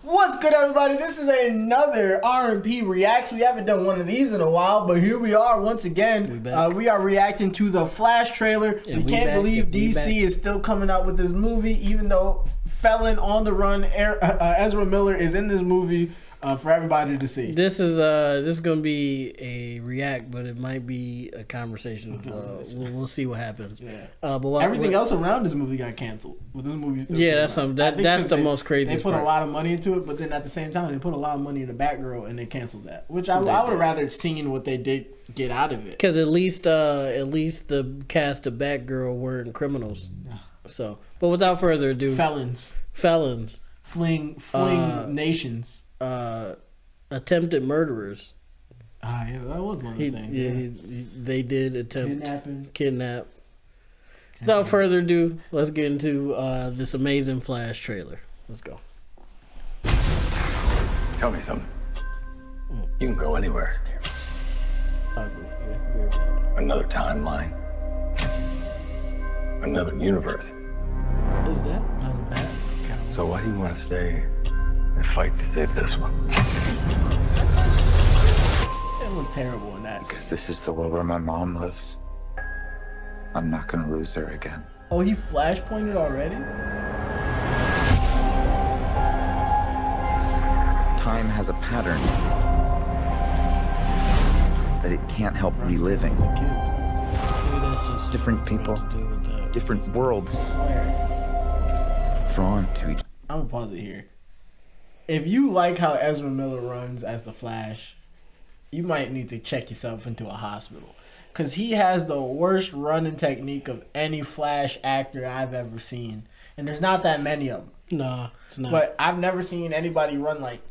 What's good, everybody? This is another R&P Reacts. We haven't done one of these in a while, but here we are once again. We are reacting to the Flash trailer. We can't believe DC is still coming out with this movie, even though felon on the run Ezra Miller is in this movie for everybody to see. This is gonna be a react, but it might be a conversation as well. We'll see what happens. Yeah. But everything else around this movie got canceled. But this movie still that's the most crazy. They put a lot of money into it, but then at the same time they put a lot of money into Batgirl and they canceled that. Which I would have rather seen what they did get out of it. Because at least the cast of Batgirl weren't criminals. So, but without further ado, felons fleeing nations. Attempted murderers. Yeah, that was one of the things. They did attempt kidnap. Without further ado, let's get into this amazing Flash trailer. Let's go. Tell me something. You can go anywhere. Ugly. Yeah, very bad. Another timeline. Another universe. Is that? That was bad. So why do you want to stay and fight to save this one? It looked terrible in that. Because this is the world where my mom lives. I'm not gonna lose her again. Oh, he flash pointed already? Time has a pattern that it can't help reliving. Different people, different worlds, drawn to each. I'm gonna pause it here. If you like how Ezra Miller runs as the Flash, you might need to check yourself into a hospital. Because he has the worst running technique of any Flash actor I've ever seen. And there's not that many of them. No, it's not. But I've never seen anybody run like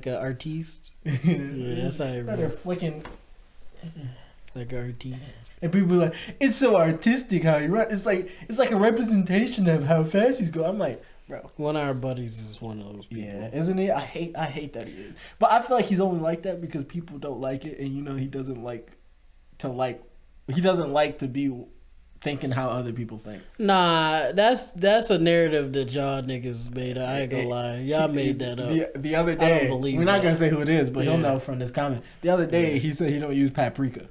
an artiste. Yeah, that's how he runs. They're flicking. Like an artiste. And people are like, it's so artistic how he runs. It's like a representation of how fast he's going. I'm like, bro. One of our buddies is one of those people. Yeah, isn't he? I hate that he is. But I feel like he's only like that because people don't like it, and he doesn't like to be thinking how other people think. Nah, that's a narrative that y'all niggas made. I ain't gonna lie, y'all made that up. The other day, I don't believe we're not that. gonna say who it is, but he'll know from this comment. The other day, he said he don't use paprika,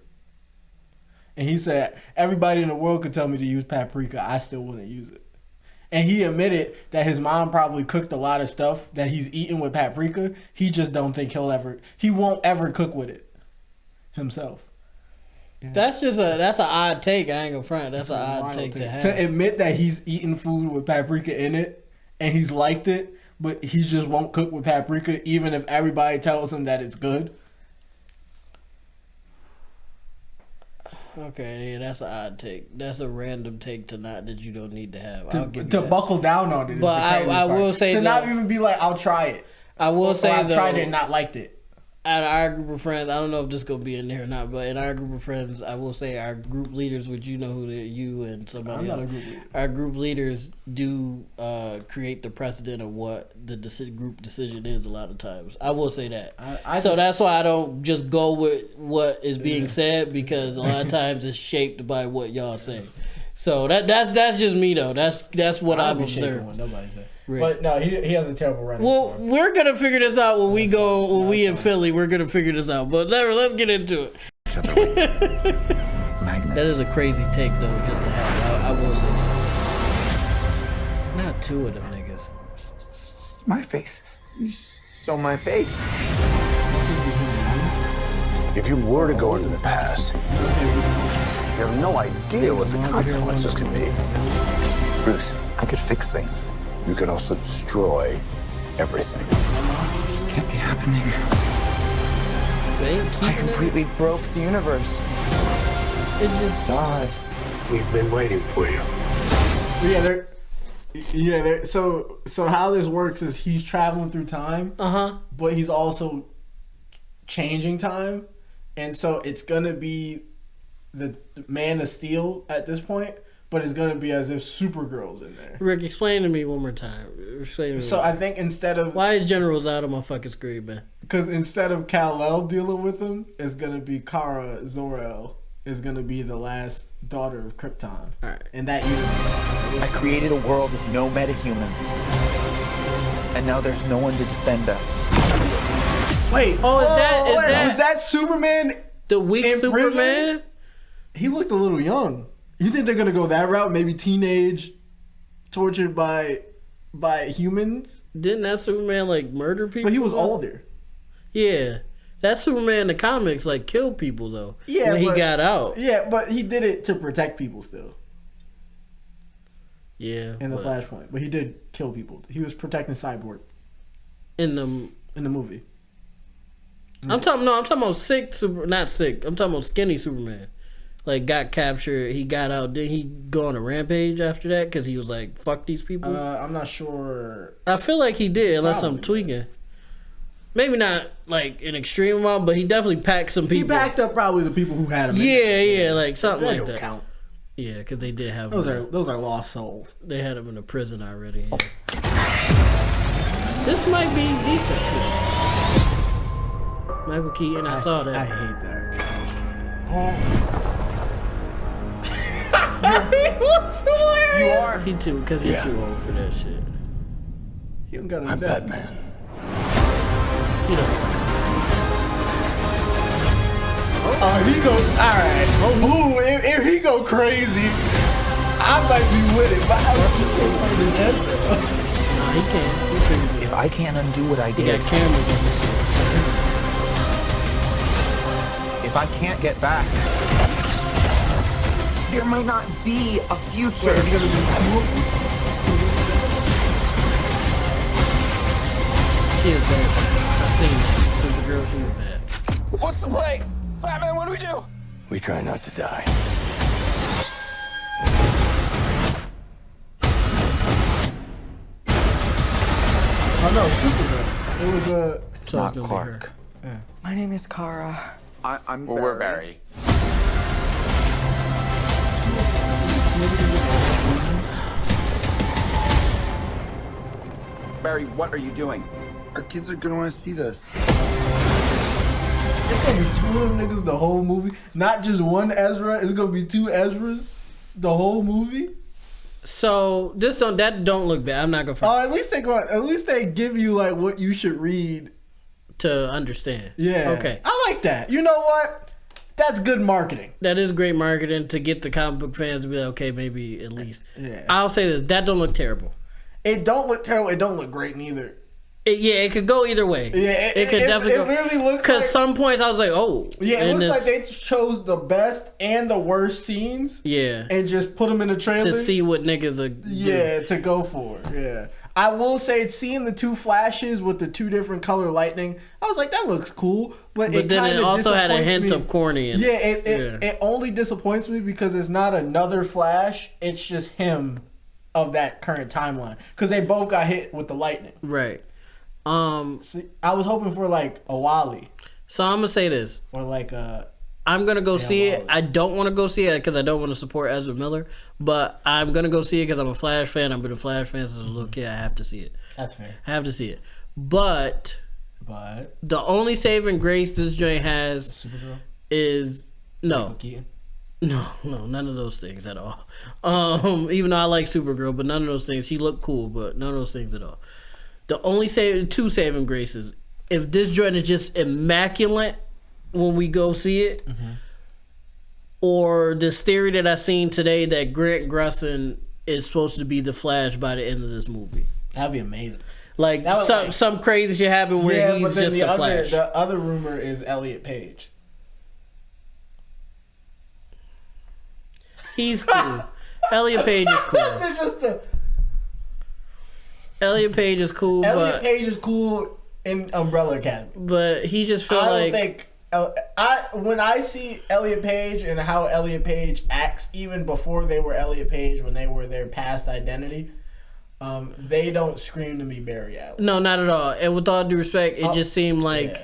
and he said everybody in the world could tell me to use paprika, I still wouldn't use it. And he admitted that his mom probably cooked a lot of stuff that he's eating with paprika. He just don't think he won't ever cook with it himself. Yeah. That's an odd take. I ain't gonna front. That's an odd take to have. To admit that he's eating food with paprika in it and he's liked it, but he just won't cook with paprika even if everybody tells him that it's good. Okay, yeah, that's an odd take. That's a random take that you don't need to have. To buckle down on it. But I will say to not even be like, I'll try it. I will say I've tried it and not liked it. Out of our group of friends, I don't know if this gonna be in there or not, but in our group of friends, I will say our group leaders, which you know who you and somebody else. Our group leaders do create the precedent of what the group decision is a lot of times. I will say that. So that's why I don't just go with what is being said, because a lot of times it's shaped by what y'all say. So that's just me though. That's what I've observed. Nobody said. Right. But no, he has a terrible run. Well, we're gonna figure this out when we in Philly. We're gonna figure this out. But let's get into it. That is a crazy take though, just to have. I will say that. Not two of them niggas. My face. You stole my face. If you were to go into the past, you have no idea what the consequences could be. Bruce, I could fix things. You could also destroy everything. This can't be happening. I completely broke the universe. It just... God, we've been waiting for you. So how this works is he's traveling through time, but he's also changing time, and so it's gonna be the Man of Steel at this point, but it's gonna be as if Supergirl's in there. Rick, explain to me one more time. I think instead of why is General's out of my fucking screen, man? Because instead of Kal-El dealing with him, it's gonna be Kara Zor-El is gonna be the last daughter of Krypton. All right. And that universe. I created a world with no metahumans. And now there's no one to defend us. Wait. Oh, is that Superman? The weak in Superman? Prison? He looked a little young. You think they're gonna go that route? Maybe teenage, tortured by humans? Didn't that Superman like murder people? But he was older. Yeah. That Superman in the comics like killed people though. Yeah, when he got out. Yeah, but he did it to protect people still. Yeah. In the Flashpoint, but he did kill people. He was protecting Cyborg in the movie. I'm talking about not sick. I'm talking about skinny Superman. Like got captured, he got out. Did he go on a rampage after that? Because he was like, "Fuck these people." I'm not sure. I feel like he did, unless Probably. I'm tweaking. Maybe not like an extreme amount, but he definitely packed some people. He packed up probably the people who had him. Yeah, like something that like don't that. count. Yeah, because they did have those are lost souls. They had him in a prison already. Yeah. This might be decent. Michael Keaton, I saw that. I hate that. You are. He too, because he's too old for that shit. He don't got I'm Batman. You know. He go. All right. Ooh, if he go crazy, I might be with it. But how do you say that? Nah, he can't. He crazy. If I can't undo what I He did, got cameras on him. if I can't get back, there might not be a future. Wait, it's gonna be cool? She is bad. I've seen that. Supergirl, she is bad. What's the play? Batman, what do we do? We try not to die. Oh no, Superman. It was It's not Clark. My name is Kara. I'm Barry. We're Barry. Barry, what are you doing? Our kids are gonna want to see this. It's gonna be two of them niggas the whole movie. Not just one Ezra. It's gonna be two Ezras the whole movie. So that don't look bad. I'm not gonna. At least they give you like what you should read to understand. Yeah. Okay. I like that. You know what? That's good marketing. That is great marketing to get the comic book fans to be like, okay, maybe at least. Yeah. I'll say this: that don't look terrible. It don't look terrible. It don't look great neither. It could go either way. Yeah, it could definitely go. It really looks because like, some points I was like, oh. Yeah, it looks like they chose the best and the worst scenes. Yeah. And just put them in the trailer to see what niggas are. Yeah, to go for. Yeah. I will say, seeing the two flashes with the two different color lightning, I was like, that looks cool. But then it also had a hint of corny in it. It only disappoints me because it's not another Flash. It's just him of that current timeline. Because they both got hit with the lightning. Right. See, I was hoping for like a Wally. So I'm gonna say this. Or like I'm gonna go see it. I don't want to go see it because I don't want to support Ezra Miller. But I'm gonna go see it because I'm a Flash fan. I've been a Flash fan since I was a little kid. I have to see it. That's fair. I have to see it. But the only saving grace this joint has Supergirl? is no, none of those things at all. Even though I like Supergirl, but none of those things. She looked cool, but none of those things at all. The only two saving graces, if this joint is just immaculate when we go see it, or this theory that I seen today that Grant Gustin is supposed to be the Flash by the end of this movie. That'd be amazing. Like some crazy shit happen where he's just the Flash. The other rumor is Elliot Page. He's cool. Elliot Page is cool. It's just Elliot Page is cool. Elliot Page is cool in Umbrella Academy. But he just feel like... when I see Elliot Page and how Elliot Page acts, even before they were Elliot Page, when they were their past identity, they don't scream to me Barry Allen. No, not at all. And with all due respect, it just seemed like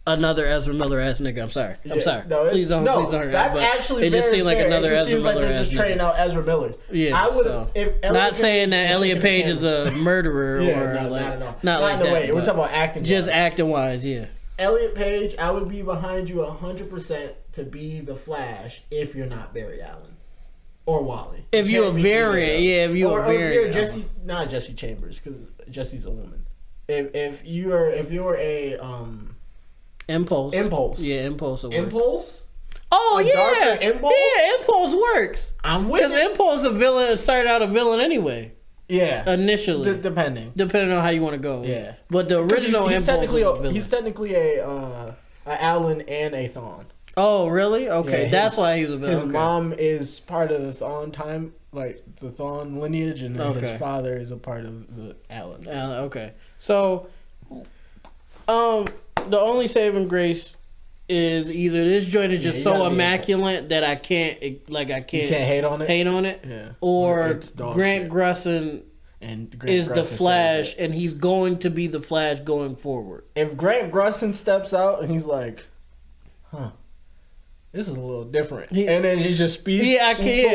another Ezra Miller ass nigga. I'm sorry. I'm sorry. No, please don't hurt. That's actually it just seemed like another Ezra Miller they're ass just nigga. trading out Ezra Millers. Yeah, I would. Not saying that Elliot Page is a murderer or not like at all. not like in the that. way. We're talking about acting. Just acting wise, yeah. Elliot Page, I would be behind you 100% to be the Flash if you're not Barry Allen or Wally. If you're a variant, if you're a variant, or if you're Jesse, not Jesse Chambers, because Jesse's a woman. If you're a Impulse, yeah, Impulse, Impulse. Oh yeah, Impulse? yeah, Impulse works. I'm with it. Because Impulse a villain started out a villain anyway. Yeah, initially, depending on how you want to go. Yeah, but the original he's Impulse he's technically a Alan and a Thawne. Oh really? Okay, Yeah, that's why he was a villain. His mom is part of the Thawne time, like the Thawne lineage, and then his father is a part of the Alan. Okay, so the only saving grace is either this joint is just so immaculate that I can't hate on it. Yeah. Or Grant Gustin is the Flash, and he's going to be the Flash going forward. If Grant Gustin steps out and he's like, this is a little different, and then he just speaks,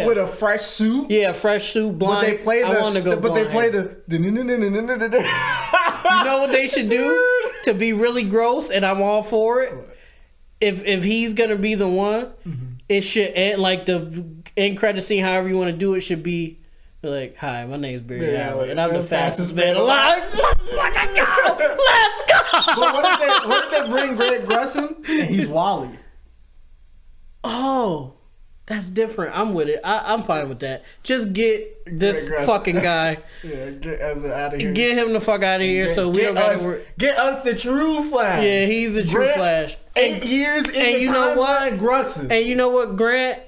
with a fresh suit, fresh suit, blind. But they play the, I want to go, but blind. they play the. You know what they should do to be really gross, and I'm all for it. If he's gonna be the one, it should end like the end credit scene. However you want to do it, should be like, "Hi, my name's Barry Allen, and I'm the fastest man alive." Let's go! But what if they bring Grant Gustin and he's Wally? Oh, that's different. I'm with it. I'm fine with that. Just get this fucking guy. Yeah, get Ezra out of here. Get him the fuck out of here, so we don't gotta worry. Get us the true Flash. Yeah, he's the true Flash. 8 years in and the you know what? Gustin. And you know what, Grant?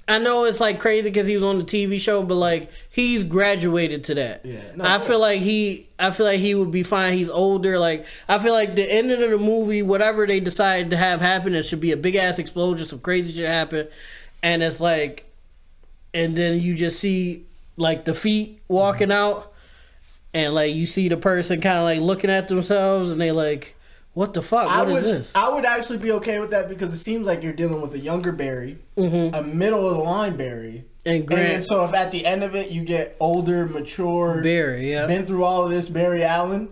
I know it's like crazy because he was on the TV show, but like he's graduated to that. Yeah, I feel like he would be fine. He's older. Like I feel like the ending of the movie, whatever they decide to have happen, it should be a big ass explosion, some crazy shit happen, and it's like, and then you just see like the feet walking out, and like you see the person kind of like looking at themselves, and they like, what the fuck? What is this? I would actually be okay with that because it seems like you're dealing with a younger Barry, a middle of the line Barry, and Grant. And so if at the end of it you get older, mature Barry, been through all of this Barry Allen,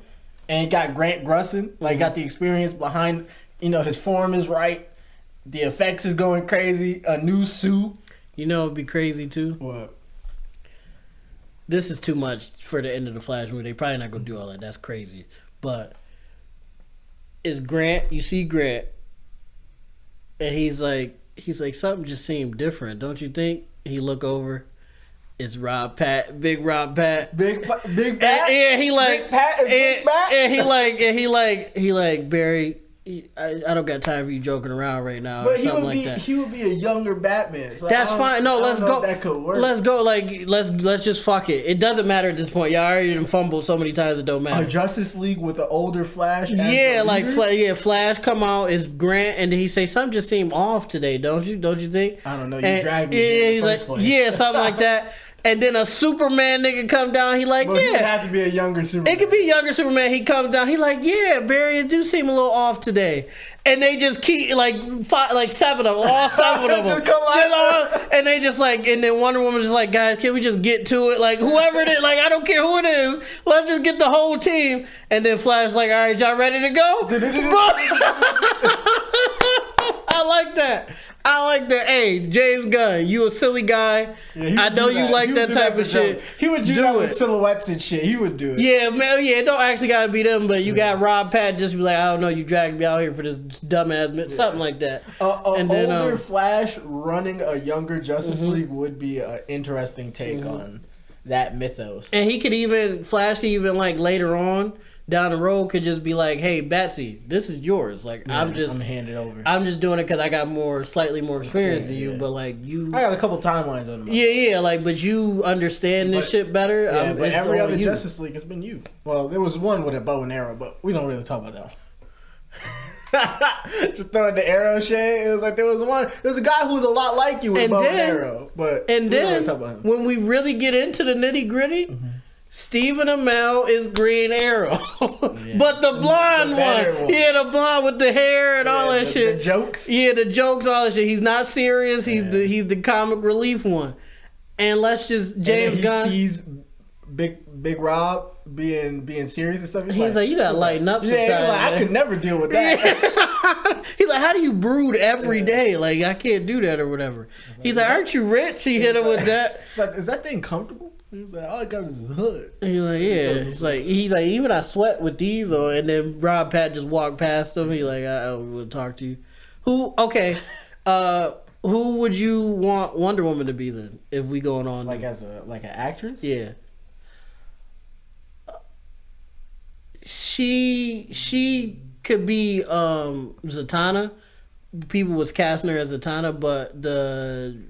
and you got Grant Gustin, like got the experience behind, his form is right, the effects is going crazy, a new suit. You know it'd be crazy too? What? This is too much for the end of the Flash movie. They probably not gonna do all that. That's crazy. But is Grant, you see Grant, and he's like something just seemed different, don't you think? He look over, it's Rob Pat, big Rob Pat, big Pat, and he like big Pat, big Pat, and he like Barry. I don't got time for you joking around right now. But he would be a younger Batman. So that's fine. No, let's go. That could work. Let's go. Like let's just fuck it. It doesn't matter at this point. Y'all already done fumbled so many times. It don't matter. A Justice League with an older Flash. Yeah, like Flash come out is Grant, and then he say something just seemed off today. Don't you think? I don't know. You dragged me in the first place. Yeah, something like that. And then a Superman nigga come down. He like, It would have to be a younger Superman. It could be a younger Superman. He comes down. He like, yeah, Barry, it do seem a little off today. And they just keep like seven of them, all seven of them. And they just like, and then Wonder Woman just like, guys, can we just get to it? Like whoever it is, like I don't care who it is, let's just get the whole team. And then Flash like, all right, y'all ready to go? I like that. Hey, James Gunn, you a silly guy. Yeah, I know you like that type of shit. He would do that with silhouettes and shit. He would do it. Yeah, man. Yeah, it don't actually gotta be them, but you got Rob Pat just be like, I don't know, you dragged me out here for this dumbass, something like that. And then older Flash running a younger Justice League would be an interesting take on that mythos. And Flash could even like later on down the road could just be like, hey, Batsy, this is yours. Like, I'm hand it over. I'm just doing it because I got slightly more experience than you, but like you... I got a couple timelines on them. Yeah, like, but you understand this shit better. Yeah, but every other Justice League has been you. Well, there was one with a bow and arrow, but we don't really talk about that one. Just throwing the arrow shade. It was like there was a guy who was a lot like you with a bow and arrow. But then, really talk about him. When we really get into the nitty gritty... Stephen Amell is Green Arrow, but the blonde one. Yeah, the blonde with the hair and all that shit. The jokes. Yeah, the jokes, all that shit. He's not serious. He's the comic relief one. And let's just James Gunn. Sees Big Rob being serious and stuff. He's like, you gotta lighten up sometimes. Yeah, he's like, I could never deal with that. He's like, how do you brood every day? Like, I can't do that or whatever. He's like, aren't you rich? He hit him with that. Like, is that thing comfortable? He's like, all I got is his hood. And he's like, yeah. He's like, even I sweat with these on. And then Rob Pat just walked past him. He's like, I don't want to talk to you. Who would you want Wonder Woman to be then? If we going on, like as an actress? Yeah. She could be Zatanna. People was casting her as Zatanna, but the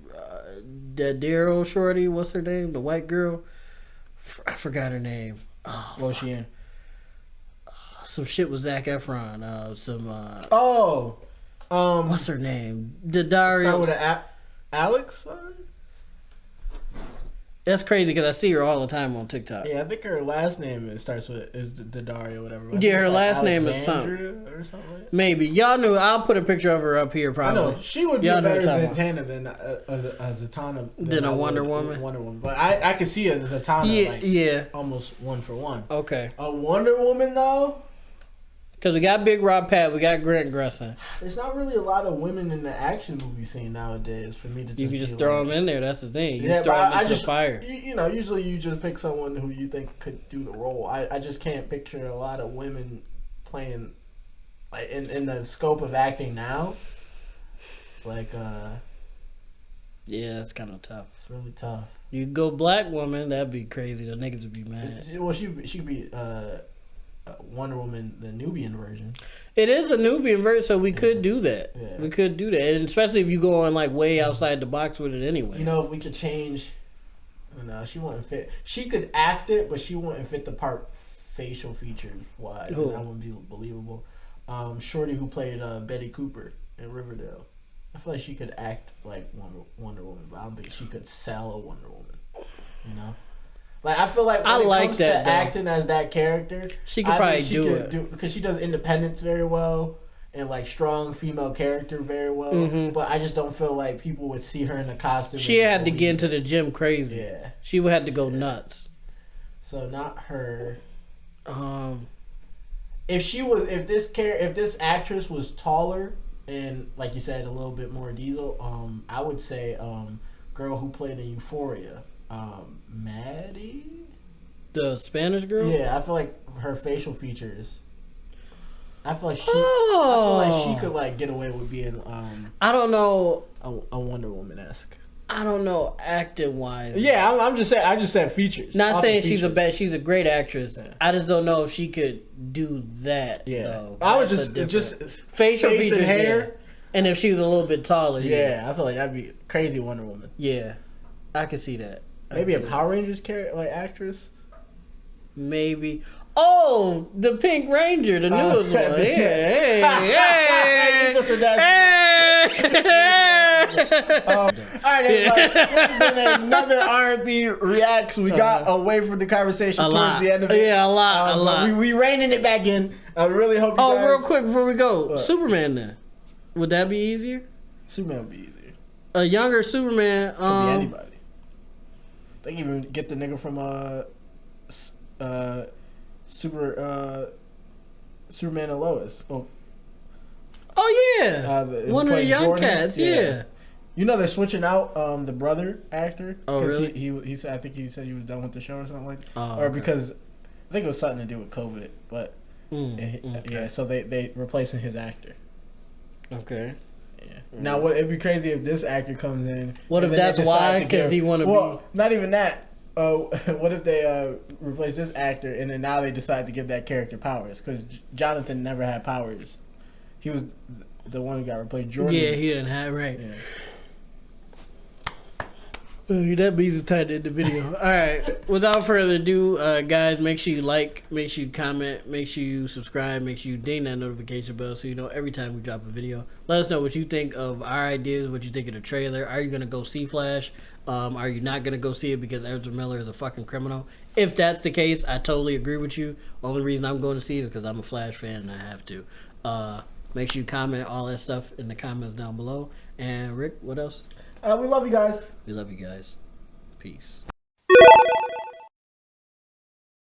Daryl shorty, what's her name? The white girl, I forgot her name. Oh, what was she in? Some shit with Zac Efron. What's her name? The Dario. Start with an Alex. That's crazy because I see her all the time on TikTok. Yeah, I think her last name starts with is the Dario, whatever. Yeah, her last name is something. Or something like that. Maybe y'all knew. I'll put a picture of her up here. Probably. I know she would be better as Zatanna than as Zatanna than a Wonder Woman. Wonder Woman, but I could see it as Zatanna. Yeah, almost one for one. Okay. A Wonder Woman though. Because we got Big Rob Pat, we got Grant Gustin. There's not really a lot of women in the action movie scene nowadays for me to just... You can just throw them in there, that's the thing. You just throw them into the fire. You know, usually you just pick someone who you think could do the role. I just can't picture a lot of women playing... Like, in the scope of acting now. Like, yeah, it's kind of tough. It's really tough. You go black woman, that'd be crazy. The niggas would be mad. Well, she'd be... Wonder Woman, the Nubian version. It is a Nubian version, so we could do that. Yeah. We could do that, and especially if you go on like way outside the box with it anyway. You know, if we could change. No, she wouldn't fit. She could act it, but she wouldn't fit the part facial features wise. That wouldn't be believable. Shorty who played Betty Cooper in Riverdale. I feel like she could act like Wonder Woman, but I don't think she could sell a Wonder Woman. You know. Like I feel like when it comes to acting as that character, she could probably do it because she does independence very well and like strong female character very well. Mm-hmm. But I just don't feel like people would see her in a costume. She had to get into the gym crazy. Yeah, she would have to go nuts. So not her. If this actress was taller and like you said a little bit more diesel, I would say girl who played in Euphoria. Maddie, the Spanish girl. Yeah, I feel like her facial features. I feel like she could like get away with being. I don't know. A Wonder Woman-esque. I don't know acting wise. Yeah, I'm just saying. I just said features. Not saying she's a bad. She's a great actress. Yeah. I just don't know if she could do that. Yeah, though. I would just facial features and hair. Yeah. And if she was a little bit taller. Yeah, I feel like that'd be crazy Wonder Woman. Yeah, I could see that. Maybe a Power Rangers actress. Maybe. Oh, the Pink Ranger, the newest one. Hey. All right, everybody. This has been another R&B Reacts. We got away from the conversation towards the end of it. Yeah, a lot. We reining it back in. I really hope you guys... real quick before we go. Superman then. Would that be easier? Superman would be easier. A younger Superman. Could be anybody. They can even get the nigga from Superman and Lois. Oh yeah, one of the young Jordan. Cats. Yeah. You know they're switching out the brother actor. Oh really? He said I think he said he was done with the show or something like that. Or because I think it was something to do with COVID. But yeah, so they replacing his actor. Okay. Yeah. Now, it'd be crazy if this actor comes in. What if that's why? Because he want to be. Not even that. What if they replace this actor and then now they decide to give that character powers? Because Jonathan never had powers. He was the one who got replaced. Jordan. Yeah, he didn't have right. Yeah. That means it's time to end the video. All right. Without further ado, guys, make sure you like, make sure you comment, make sure you subscribe, make sure you ding that notification bell so you know every time we drop a video. Let us know what you think of our ideas, what you think of the trailer. Are you going to go see Flash? Are you not going to go see it because Ezra Miller is a fucking criminal? If that's the case, I totally agree with you. Only reason I'm going to see it is because I'm a Flash fan and I have to. Make sure you comment all that stuff in the comments down below. And Rick, what else? We love you guys. We love you guys. Peace.